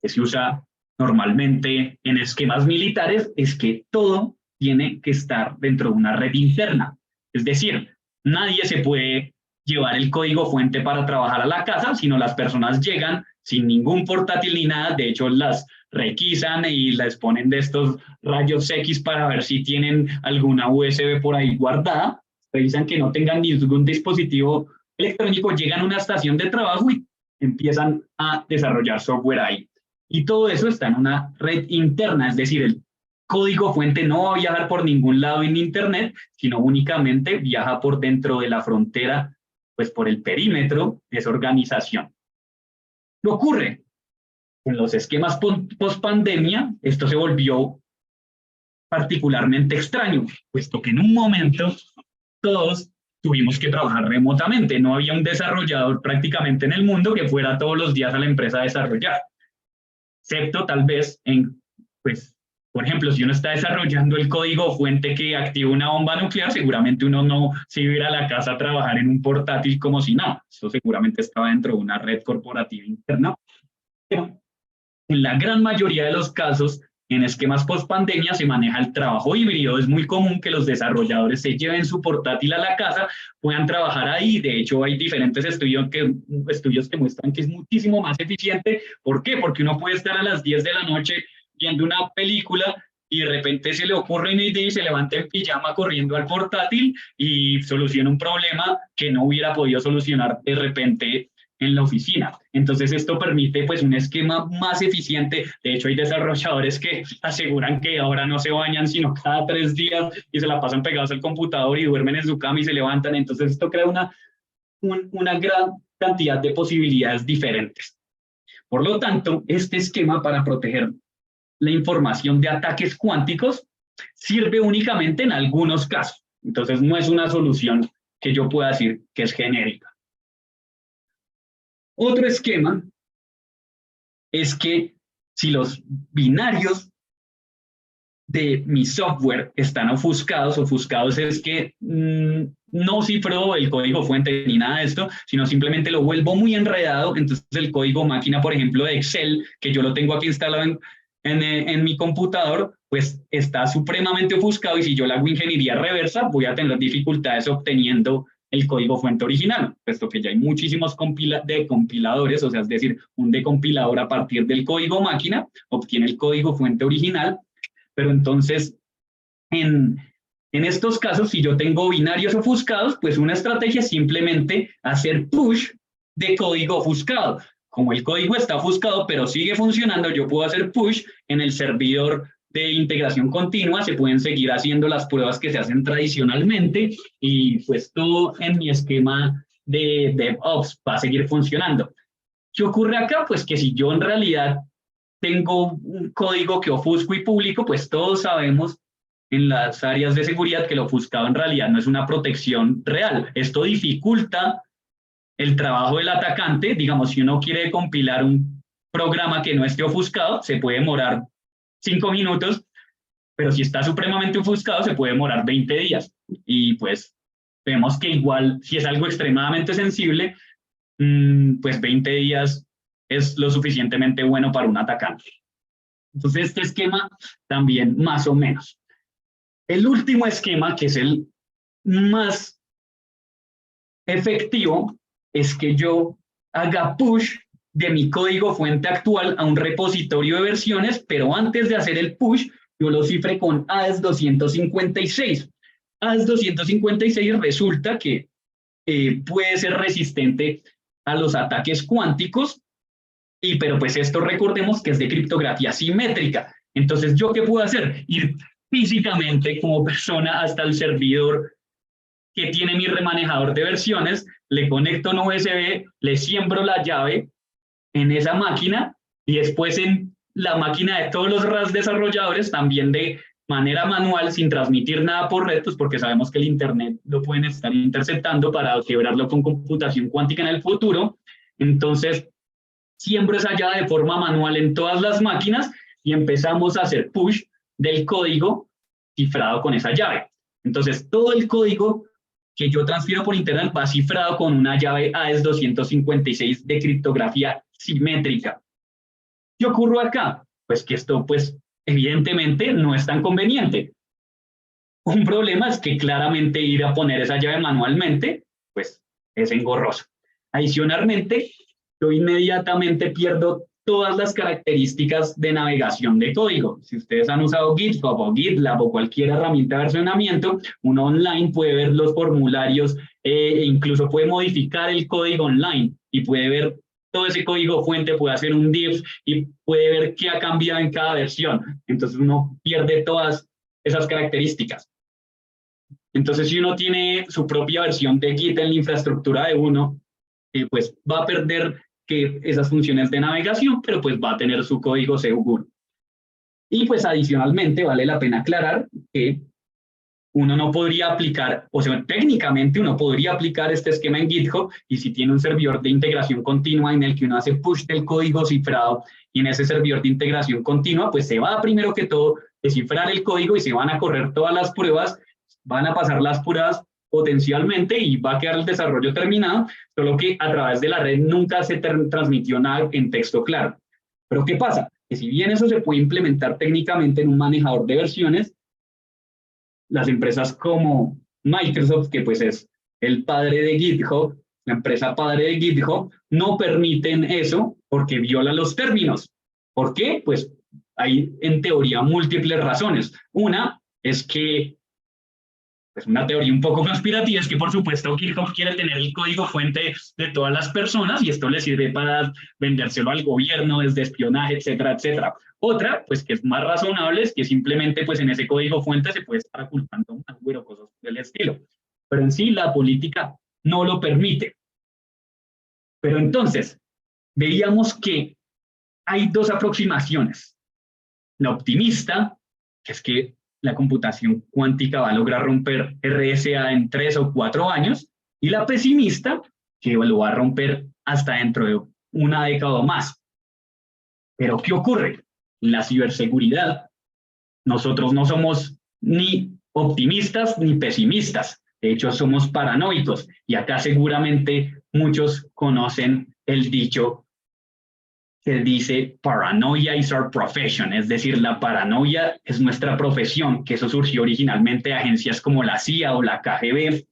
que se usa normalmente en esquemas militares, es que todo tiene que estar dentro de una red interna. Es decir, nadie se puede llevar el código fuente para trabajar a la casa, sino las personas llegan sin ningún portátil ni nada, de hecho las requisan y les ponen de estos rayos X para ver si tienen alguna USB por ahí guardada, revisan que no tengan ningún dispositivo electrónico, llegan a una estación de trabajo y empiezan a desarrollar software ahí. Y todo eso está en una red interna, es decir, el código fuente no va a viajar por ningún lado en Internet, sino únicamente viaja por dentro de la frontera, pues por el perímetro de esa organización. ¿Qué ocurre? En los esquemas post-pandemia, esto se volvió particularmente extraño, puesto que en un momento todos tuvimos que trabajar remotamente. No había un desarrollador prácticamente en el mundo que fuera todos los días a la empresa a desarrollar. Excepto tal vez en, pues, por ejemplo, si uno está desarrollando el código fuente que activa una bomba nuclear, seguramente uno no se iba a ir a la casa a trabajar en un portátil como si nada. Eso seguramente estaba dentro de una red corporativa interna. Pero en la gran mayoría de los casos, En esquemas post-pandemia se maneja el trabajo híbrido. Es muy común que los desarrolladores se lleven su portátil a la casa, puedan trabajar ahí. De hecho, hay diferentes estudios que muestran que es muchísimo más eficiente. ¿Por qué? Porque uno puede estar a las 10 de la noche viendo una película y de repente se le ocurre una idea y se levanta en pijama corriendo al portátil y soluciona un problema que no hubiera podido solucionar de repente en la oficina. Entonces esto permite pues un esquema más eficiente. De hecho hay desarrolladores que aseguran que ahora no se bañan sino cada 3 días y se la pasan pegados al computador y duermen en su cama y se levantan. Entonces esto crea una gran cantidad de posibilidades diferentes. Por lo tanto, este esquema para proteger la información de ataques cuánticos sirve únicamente en algunos casos. Entonces no es una solución que yo pueda decir que es genérica. Otro esquema es que si los binarios de mi software están ofuscados es que no cifro el código fuente ni nada de esto, sino simplemente lo vuelvo muy enredado. Entonces el código máquina, por ejemplo, de Excel, que yo lo tengo aquí instalado en mi computador, pues está supremamente ofuscado y si yo le hago ingeniería reversa, voy a tener dificultades obteniendo el código fuente original, puesto que ya hay muchísimos compiladores, o sea, es decir, un decompilador a partir del código máquina obtiene el código fuente original, pero entonces en estos casos, si yo tengo binarios ofuscados, pues una estrategia es simplemente hacer push de código ofuscado. Como el código está ofuscado, pero sigue funcionando, yo puedo hacer push en el servidor de integración continua, se pueden seguir haciendo las pruebas que se hacen tradicionalmente y pues todo en mi esquema de DevOps va a seguir funcionando. ¿Qué ocurre acá? Pues que si yo en realidad tengo un código que ofusco y publico, pues todos sabemos en las áreas de seguridad que lo ofuscado en realidad no es una protección real. Esto dificulta el trabajo del atacante. Digamos, si uno quiere compilar un programa que no esté ofuscado, se puede demorar 5 minutos, pero si está supremamente ofuscado, se puede demorar 20 días. Y pues vemos que igual, si es algo extremadamente sensible, pues 20 días es lo suficientemente bueno para un atacante. Entonces, este esquema también más o menos. El último esquema, que es el más efectivo, es que yo haga push de mi código fuente actual a un repositorio de versiones, pero antes de hacer el push, yo lo cifre con AES 256. AES 256 resulta que puede ser resistente a los ataques cuánticos, pero pues esto recordemos que es de criptografía simétrica. Entonces, ¿yo qué puedo hacer? Ir físicamente como persona hasta el servidor que tiene mi remanejador de versiones, le conecto un USB, le siembro la llave en esa máquina y después en la máquina de todos los desarrolladores, también de manera manual, sin transmitir nada por red, pues porque sabemos que el Internet lo pueden estar interceptando para quebrarlo con computación cuántica en el futuro. Entonces, siembro esa llave de forma manual en todas las máquinas y empezamos a hacer push del código cifrado con esa llave. Entonces, todo el código que yo transfiero por internet va cifrado con una llave AES 256 de criptografía simétrica. ¿Qué ocurre acá? Pues que esto, pues, evidentemente no es tan conveniente. Un problema es que claramente ir a poner esa llave manualmente, pues, es engorroso. Adicionalmente, yo inmediatamente pierdo todas las características de navegación de código. Si ustedes han usado GitHub o GitLab o cualquier herramienta de versionamiento, uno online puede ver los formularios e incluso puede modificar el código online y puede ver todo ese código fuente, puede hacer un diff y puede ver qué ha cambiado en cada versión. Entonces uno pierde todas esas características. Entonces si uno tiene su propia versión de Git en la infraestructura de uno, pues va a perder que esas funciones de navegación, pero pues va a tener su código seguro. Y pues adicionalmente vale la pena aclarar que uno no podría aplicar, o sea, técnicamente uno podría aplicar este esquema en GitHub y si tiene un servidor de integración continua en el que uno hace push del código cifrado y en ese servidor de integración continua, pues se va primero que todo descifrar el código y se van a correr todas las pruebas, van a pasar las pruebas potencialmente y va a quedar el desarrollo terminado, solo que a través de la red nunca se transmitió nada en texto claro. Pero ¿qué pasa? que si bien eso se puede implementar técnicamente en un manejador de versiones, las empresas como Microsoft, que pues es el padre de GitHub, la empresa padre de GitHub, no permiten eso porque viola los términos. ¿Por qué? Pues hay en teoría múltiples razones. Una es que pues una teoría un poco conspirativa es que por supuesto GitHub quiere tener el código fuente de todas las personas y esto le sirve para vendérselo al gobierno desde espionaje, etcétera, etcétera. Otra, pues que es más razonable, es que simplemente pues en ese código fuente se puede estar ocultando malware o cosas del estilo. Pero en sí la política no lo permite. Pero entonces, veíamos que hay dos aproximaciones. La optimista, que es que la computación cuántica va a lograr romper RSA en 3 o 4 años, y la pesimista, que lo va a romper hasta dentro de una década o más. Pero ¿qué ocurre? La ciberseguridad, nosotros no somos ni optimistas ni pesimistas, de hecho somos paranoicos, y acá seguramente muchos conocen el dicho que dice paranoia is our profession, es decir, la paranoia es nuestra profesión, que eso surgió originalmente de agencias como la CIA o la KGB,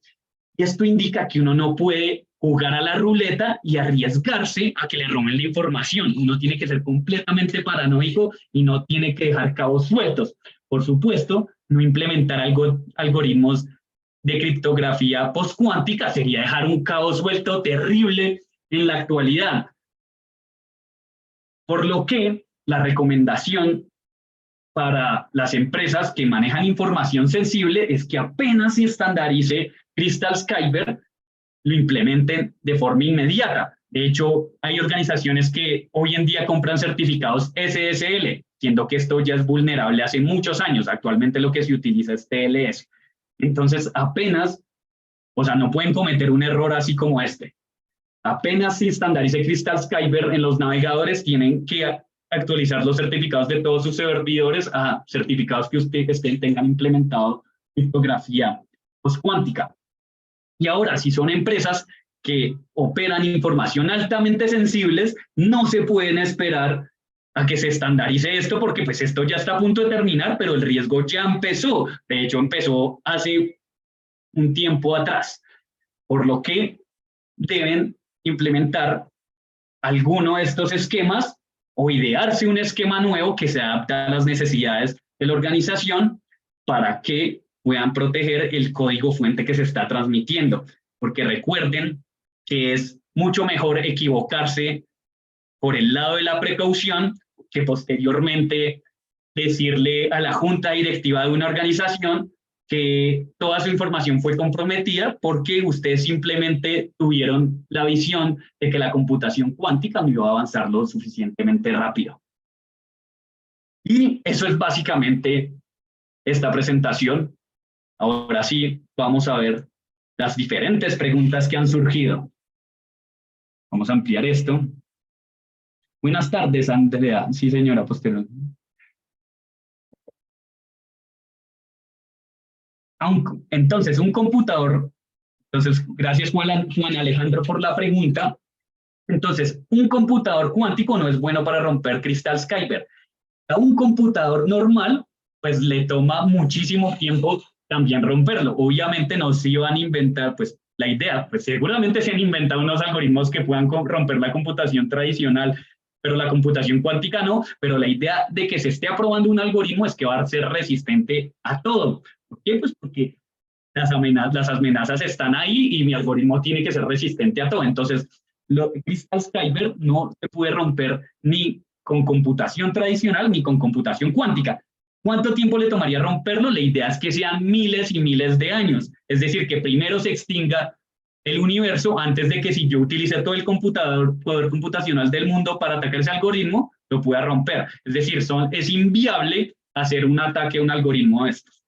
y esto indica que uno no puede jugar a la ruleta y arriesgarse a que le roben la información. Uno tiene que ser completamente paranoico y no tiene que dejar cabos sueltos. Por supuesto, no implementar algoritmos de criptografía postcuántica sería dejar un cabo suelto terrible en la actualidad. Por lo que la recomendación para las empresas que manejan información sensible es que apenas se estandarice Crystal Kyber, lo implementen de forma inmediata. De hecho, hay organizaciones que hoy en día compran certificados SSL, siendo que esto ya es vulnerable hace muchos años. Actualmente lo que se utiliza es TLS. Entonces, apenas, o sea, no pueden cometer un error así como este. Apenas se estandarice Crystal Kyber en los navegadores, tienen que actualizar los certificados de todos sus servidores a certificados que ustedes tengan implementado criptografía postcuántica. Y ahora, si son empresas que operan información altamente sensibles, no se pueden esperar a que se estandarice esto, porque pues esto ya está a punto de terminar, pero el riesgo ya empezó. De hecho, empezó hace un tiempo atrás, por lo que deben implementar alguno de estos esquemas o idearse un esquema nuevo que se adapte a las necesidades de la organización para que puedan proteger el código fuente que se está transmitiendo. Porque recuerden que es mucho mejor equivocarse por el lado de la precaución que posteriormente decirle a la junta directiva de una organización que toda su información fue comprometida porque ustedes simplemente tuvieron la visión de que la computación cuántica no iba a avanzar lo suficientemente rápido. Y eso es básicamente esta presentación. Ahora sí, vamos a ver las diferentes preguntas que han surgido. Vamos a ampliar esto. Buenas tardes, Andrea. Sí, señora Postero. Entonces, un computador, entonces, gracias Juan Alejandro por la pregunta. Entonces, un computador cuántico no es bueno para romper Crystal Kyber. A un computador normal, pues le toma muchísimo tiempo también romperlo. Obviamente no se iban a inventar, pues la idea, pues seguramente se han inventado unos algoritmos que puedan romper la computación tradicional, pero la computación cuántica no, pero la idea de que se esté aprobando un algoritmo es que va a ser resistente a todo. ¿Por qué? Pues porque las amenazas están ahí y mi algoritmo tiene que ser resistente a todo. Entonces, Crystal Kyber no se puede romper ni con computación tradicional ni con computación cuántica. ¿Cuánto tiempo le tomaría romperlo? La idea es que sean miles y miles de años. Es decir, que primero se extinga el universo antes de que si yo utilice todo el poder computacional del mundo para atacar ese algoritmo, lo pueda romper. Es decir, es inviable hacer un ataque a un algoritmo de estos.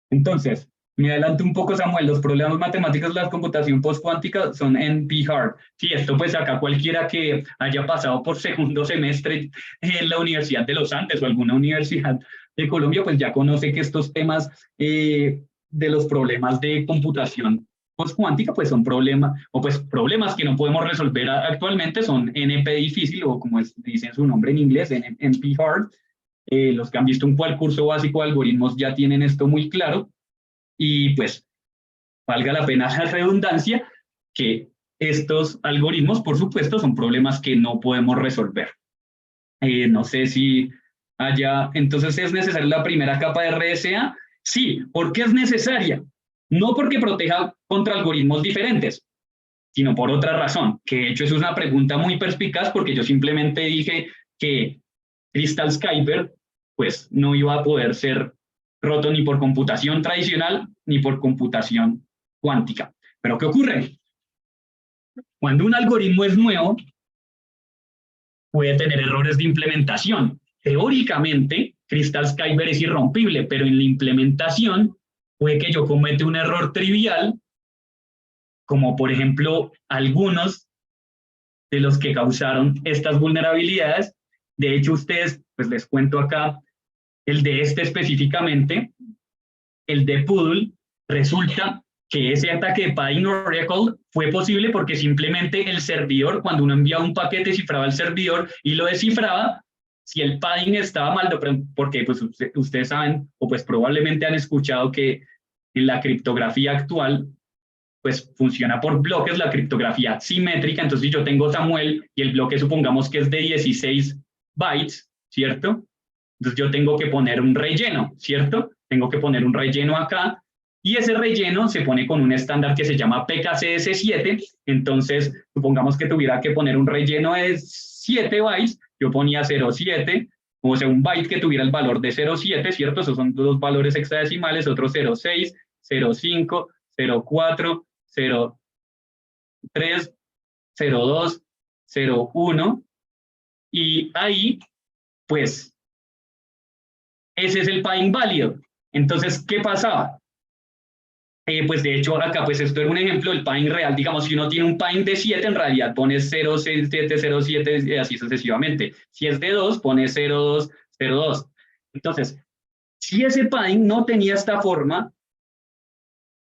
Entonces, me adelanto un poco, Samuel, los problemas matemáticos de la computación postcuántica son NP-hard. Sí, esto pues acá cualquiera que haya pasado por segundo semestre en la Universidad de los Andes o alguna universidad de Colombia, pues ya conoce que estos temas de los problemas de computación postcuántica, pues son problemas, o pues problemas que no podemos resolver actualmente, son NP difícil, o como dicen su nombre en inglés, NP hard. Los que han visto un curso básico de algoritmos ya tienen esto muy claro, y pues valga la pena la redundancia, que estos algoritmos, por supuesto, son problemas que no podemos resolver. No sé si haya, entonces es necesaria la primera capa de RSA. Sí, ¿por qué es necesaria? No porque proteja contra algoritmos diferentes, sino por otra razón, que de hecho es una pregunta muy perspicaz porque yo simplemente dije que Crystal Skyper pues no iba a poder ser roto ni por computación tradicional ni por computación cuántica. Pero ¿qué ocurre? Cuando un algoritmo es nuevo, puede tener errores de implementación. Teóricamente, Crystal Skyper es irrompible, pero en la implementación puede que yo cometa un error trivial, como por ejemplo algunos de los que causaron estas vulnerabilidades. De hecho, ustedes, pues les cuento acá, el de este específicamente, el de Poodle, resulta que ese ataque de Padding Oracle fue posible porque simplemente el servidor, cuando uno enviaba un paquete, cifraba el servidor y lo descifraba. Si el padding estaba mal, porque pues ustedes saben, o pues probablemente han escuchado que en la criptografía actual, pues funciona por bloques, la criptografía simétrica. Entonces, si yo tengo Samuel y el bloque supongamos que es de 16 bytes, ¿cierto? Entonces yo tengo que poner un relleno, ¿cierto? Tengo que poner un relleno acá, y ese relleno se pone con un estándar que se llama PKCS7. Entonces, supongamos que tuviera que poner un relleno de 7 bytes, yo ponía 0,7, o sea, un byte que tuviera el valor de 0,7, ¿cierto? Esos son dos valores hexadecimales, otro 0,6, 0,5, 0,4, 0,3, 0,2, 0,1, y ahí, pues, ese es el padding válido. Entonces, ¿qué pasaba? Pues de hecho, acá pues esto era un ejemplo del padding real. Digamos, si uno tiene un padding de 7, en realidad pones 0,7, 0,7 y así sucesivamente. Si es de 2, pones 0,2, 0,2. Entonces, si ese padding no tenía esta forma,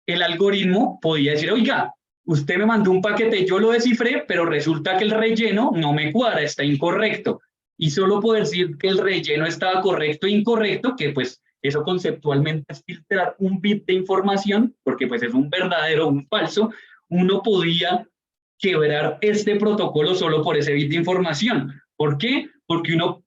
el algoritmo podía decir, oiga, usted me mandó un paquete, yo lo descifré, pero resulta que el relleno no me cuadra, está incorrecto. Y solo puedo decir que el relleno estaba correcto e incorrecto, que pues eso conceptualmente es filtrar un bit de información, porque pues es un verdadero o un falso. Uno podía quebrar este protocolo solo por ese bit de información. ¿Por qué? Porque uno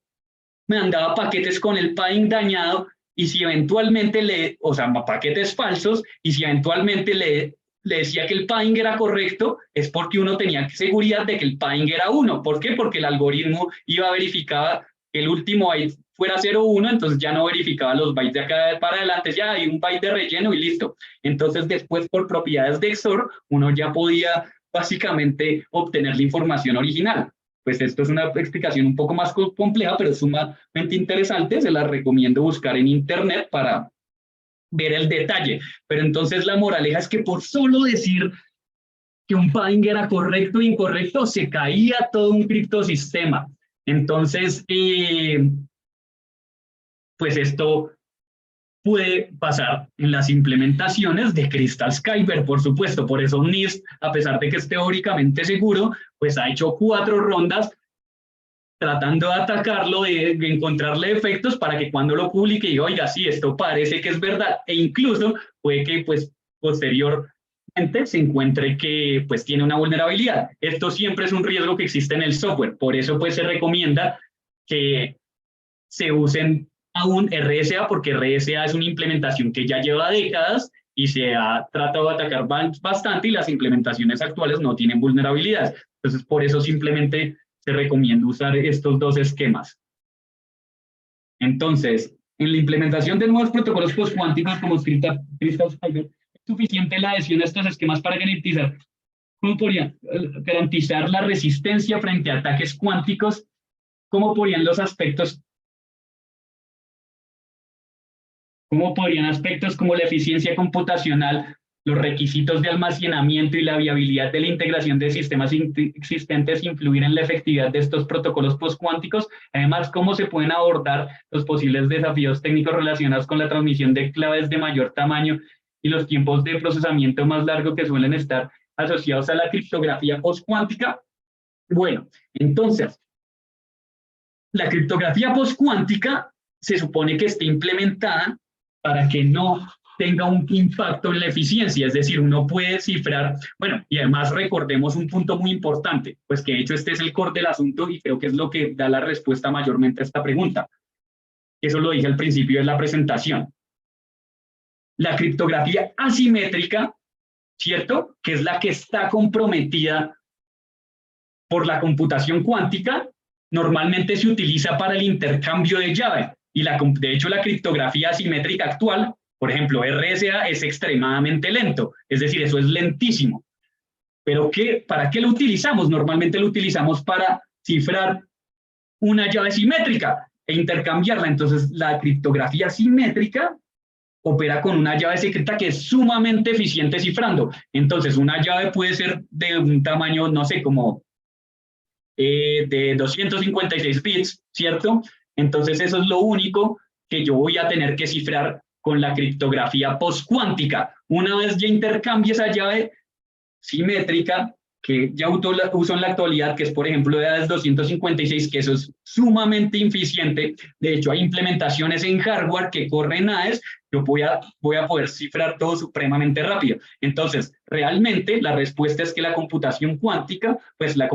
mandaba paquetes con el padding dañado, y si eventualmente o sea, paquetes falsos, y si eventualmente le decía que el padding era correcto, es porque uno tenía seguridad de que el padding era 1. ¿Por qué? Porque el algoritmo iba a verificar que el último byte fuera 0,1, entonces ya no verificaba los bytes de acá para adelante, ya hay un byte de relleno y listo. Entonces después, por propiedades de XOR, uno ya podía básicamente obtener la información original. Pues esto es una explicación un poco más compleja, pero sumamente interesante. Se la recomiendo buscar en internet para ver el detalle. Pero entonces la moraleja es que por solo decir que un padding era correcto o incorrecto, se caía todo un criptosistema. Entonces, pues esto puede pasar en las implementaciones de Crystal Skyper, por supuesto. Por eso NIST, a pesar de que es teóricamente seguro, pues ha hecho 4 rondas tratando de atacarlo, de encontrarle defectos para que cuando lo publique diga, oiga, sí, esto parece que es verdad, e incluso puede que pues posteriormente se encuentre que pues tiene una vulnerabilidad. Esto siempre es un riesgo que existe en el software, por eso pues se recomienda que se usen aún RSA, porque RSA es una implementación que ya lleva décadas y se ha tratado de atacar bastante, y las implementaciones actuales no tienen vulnerabilidades. Entonces, por eso simplemente se recomienda usar estos 2 esquemas. Entonces, en la implementación de nuevos protocolos postcuánticos como Crystal Skyper, es suficiente la adhesión a estos esquemas para garantizar, ¿cómo podría garantizar la resistencia frente a ataques cuánticos? ¿Cómo podrían aspectos como la eficiencia computacional, los requisitos de almacenamiento y la viabilidad de la integración de sistemas existentes influir en la efectividad de estos protocolos postcuánticos? Además, ¿cómo se pueden abordar los posibles desafíos técnicos relacionados con la transmisión de claves de mayor tamaño y los tiempos de procesamiento más largos que suelen estar asociados a la criptografía postcuántica. Bueno, entonces, la criptografía postcuántica se supone que esté implementada para que no tenga un impacto en la eficiencia, es decir, uno puede cifrar, bueno, y además recordemos un punto muy importante, pues que de hecho este es el core del asunto y creo que es lo que da la respuesta mayormente a esta pregunta. Eso lo dije al principio de la presentación. La criptografía asimétrica, ¿cierto? Que es la que está comprometida por la computación cuántica, normalmente se utiliza para el intercambio de llave. Y de hecho la criptografía asimétrica actual, por ejemplo, RSA, es extremadamente lento. Es decir, eso es lentísimo. ¿Pero para qué lo utilizamos? Normalmente lo utilizamos para cifrar una llave simétrica e intercambiarla. Entonces, la criptografía simétrica opera con una llave secreta que es sumamente eficiente cifrando. Entonces, una llave puede ser de un tamaño, no sé, como de 256 bits, ¿cierto? Entonces, eso es lo único que yo voy a tener que cifrar con la criptografía postcuántica. Una vez ya intercambie esa llave simétrica, que ya uso en la actualidad, que es, por ejemplo, de AES 256, que eso es sumamente eficiente. De hecho, hay implementaciones en hardware que corren AES, yo voy a poder cifrar todo supremamente rápido. Entonces, realmente, la respuesta es que la computación cuántica, pues la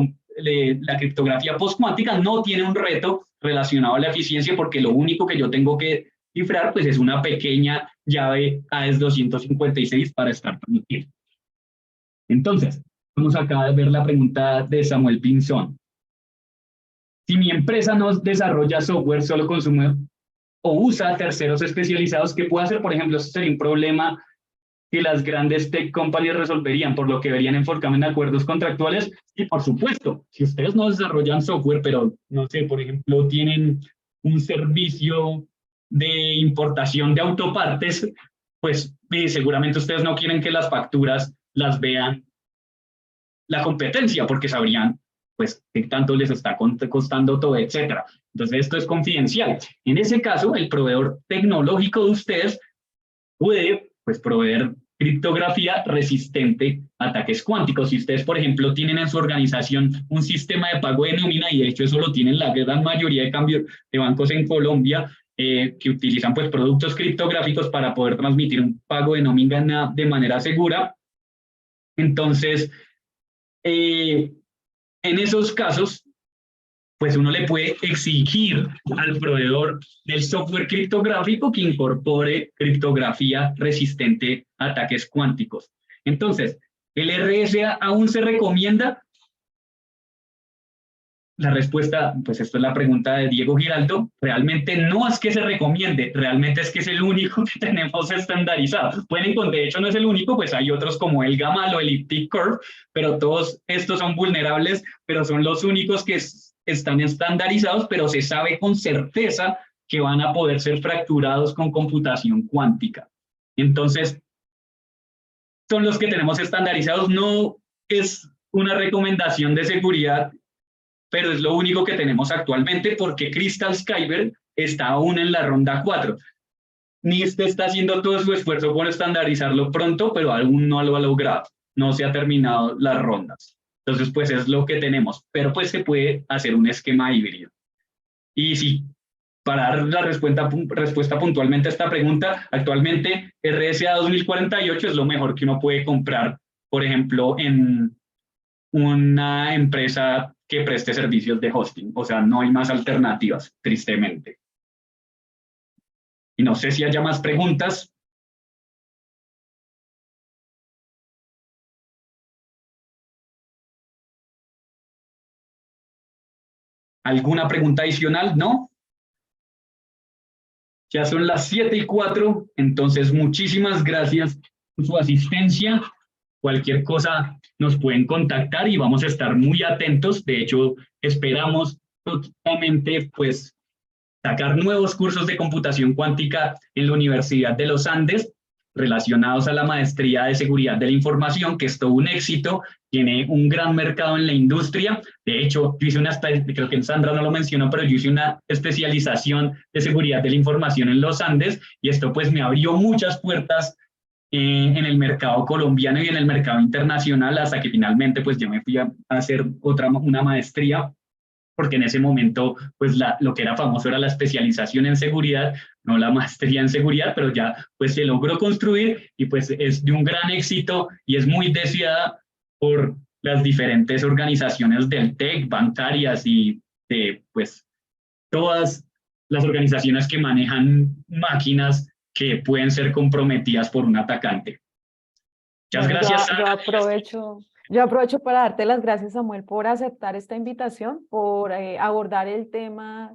criptografía postcuántica no tiene un reto relacionado a la eficiencia, porque lo único que yo tengo que cifrar, pues es una pequeña llave AES 256 para estar tranquilo. Entonces, vamos acá a ver la pregunta de Samuel Pinzón. Si mi empresa no desarrolla software, solo consume o usa terceros especializados, ¿qué puede hacer? Por ejemplo, eso sería un problema que las grandes tech companies resolverían, por lo que verían enfocarme en acuerdos contractuales. Y por supuesto, si ustedes no desarrollan software, pero no sé, por ejemplo, tienen un servicio de importación de autopartes, pues seguramente ustedes no quieren que las facturas las vean la competencia, porque sabrían pues qué tanto les está costando todo, etcétera. Entonces esto es confidencial. En ese caso, el proveedor tecnológico de ustedes puede pues proveer criptografía resistente a ataques cuánticos. Si ustedes, por ejemplo, tienen en su organización un sistema de pago de nómina, y de hecho eso lo tienen la gran mayoría de bancos en Colombia, que utilizan pues productos criptográficos para poder transmitir un pago de nómina de manera segura. Entonces, en esos casos, pues uno le puede exigir al proveedor del software criptográfico que incorpore criptografía resistente a ataques cuánticos. Entonces, ¿el RSA aún se recomienda? La respuesta, pues esto es la pregunta de Diego Giraldo, realmente no es que se recomiende, realmente es que es el único que tenemos estandarizado. De hecho no es el único, pues hay otros como el Gamal o el Elliptic Curve, pero todos estos son vulnerables, pero son los únicos que están estandarizados, pero se sabe con certeza que van a poder ser fracturados con computación cuántica. Entonces, son los que tenemos estandarizados, no es una recomendación de seguridad, pero es lo único que tenemos actualmente, porque Crystal Kyber está aún en la ronda 4. NIST está haciendo todo su esfuerzo por estandarizarlo pronto, pero aún no lo ha logrado. No se ha terminado las rondas. Entonces, pues es lo que tenemos. Pero pues se puede hacer un esquema híbrido. Y sí, para dar la respuesta puntualmente a esta pregunta, actualmente RSA 2048 es lo mejor que uno puede comprar, por ejemplo, en una empresa que preste servicios de hosting. O sea, no hay más alternativas, tristemente. Y no sé si haya más preguntas. ¿Alguna pregunta adicional? ¿No? Ya son las 7:04, entonces muchísimas gracias por su asistencia. Cualquier cosa nos pueden contactar y vamos a estar muy atentos. De hecho, esperamos totalmente pues sacar nuevos cursos de computación cuántica en la Universidad de los Andes relacionados a la maestría de seguridad de la información, que es todo un éxito, tiene un gran mercado en la industria. De hecho, yo hice creo que Sandra no lo mencionó, pero yo hice una especialización de seguridad de la información en los Andes, y esto pues me abrió muchas puertas en el mercado colombiano y en el mercado internacional, hasta que finalmente pues yo me fui a hacer una maestría, porque en ese momento pues lo que era famoso era la especialización en seguridad, no la maestría en seguridad, pero ya pues se logró construir y pues es de un gran éxito y es muy deseada por las diferentes organizaciones del TEC, bancarias y de pues todas las organizaciones que manejan máquinas que pueden ser comprometidas por un atacante. Muchas Bueno, gracias, yo aprovecho para darte las gracias, Samuel, por aceptar esta invitación, por abordar el tema,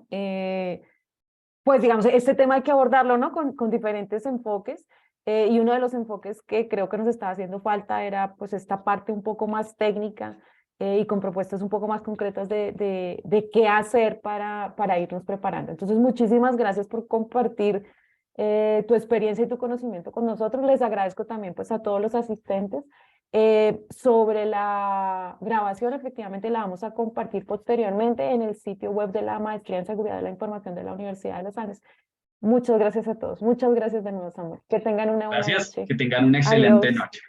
pues digamos, este tema hay que abordarlo, ¿no? Con diferentes enfoques. Y uno de los enfoques que creo que nos estaba haciendo falta era pues esta parte un poco más técnica y con propuestas un poco más concretas de qué hacer para irnos preparando. Entonces, muchísimas gracias por compartir tu experiencia y tu conocimiento con nosotros. Les agradezco también pues a todos los asistentes. Sobre la grabación, efectivamente la vamos a compartir posteriormente en el sitio web de la Maestría en Seguridad de la Información de la Universidad de los Andes. Muchas gracias a todos. Muchas gracias de nuevo, Samuel. Que tengan una buena gracias, noche. que tengan una excelente Adiós. noche.